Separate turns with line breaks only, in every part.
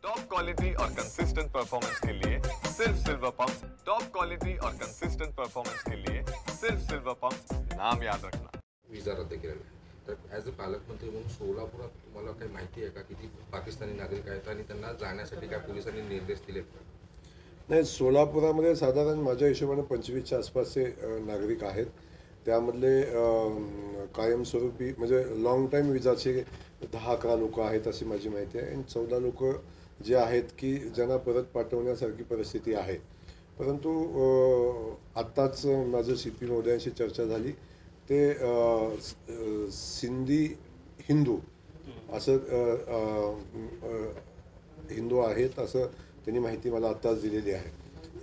Top quality और consistent performance के लिए सिर्फ सिल्वर पंप। टॉप क्वालिटी और कंसिस्टेंट परफॉर्मेंस के लिए सिर्फ सिल्वर पंप, नाम याद रखना।
विजा रद्द केलेला आहे. तर ॲज अ पालकमंत्री म्हणून सोलापुरात तुम्हाला काही माहिती आहे का किती पाकिस्तानी नागरिक आहेत आणि त्यांना जाण्यासाठी काय पोलिसांनी निर्देश दिलेत का?
नाही, सोलापुरामध्ये साधारण माझ्या हिशोबाने 25च्या आसपासचे नागरिक आहेत. त्यामधले कायमस्वरूपी म्हणजे लाँग टाईम विजाचे 10-11 लोक आहेत अशी माझी माहिती आहे आणि 14 लोक जे आहेत की ज्यांना परत पाठवण्यासारखी परिस्थिती आहे. परंतु आत्ताच माझं CP महोदयांशी चर्चा झाली. ते सिंधी हिंदू असं हिंदू आहेत असं त्यांनी माहिती मला आत्ताच दिलेली आहे.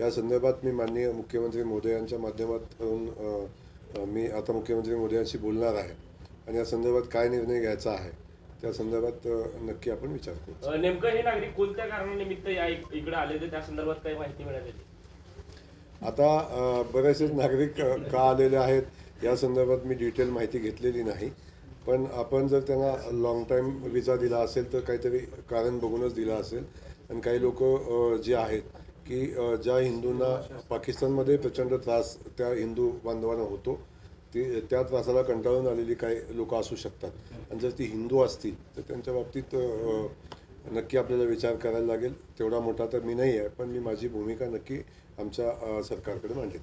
या संदर्भात मी माननीय मुख्यमंत्री महोदयांच्या माध्यमातून मी आता मुख्यमंत्री महोदयांशी बोलणार आहे आणि या संदर्भात काय निर्णय घ्यायचा आहे त्या संदर्भात नक्की आपण विचार करू.
नेमकं हे नागरिक कोणत्या कारणानिमित्त इकडे आले ते त्या संदर्भात काही माहिती मिळाली?
आता बरेचसे नागरिक का आलेले आहेत या संदर्भात मी डिटेल माहिती घेतलेली नाही. पण आपण जर त्यांना लाँग टाईम विजा दिला असेल तर काहीतरी कारण बघूनच दिला असेल. आणि काही लोक जे आहेत की ज्या हिंदूंना पाकिस्तानमध्ये प्रचंड त्रास त्या हिंदू बांधवांना होतो त्या त्रासाला कंटाळून आलेली काही लोक असू शकतात. आणि जर ती हिंदू असतील तर त्यांच्या बाबतीत नक्की आपल्याला विचार करायला लागेल. तेवढा मोठा तर मी नाही आहे पण मी माझी भूमिका नक्की आमच्या सरकारकडे मांडेन.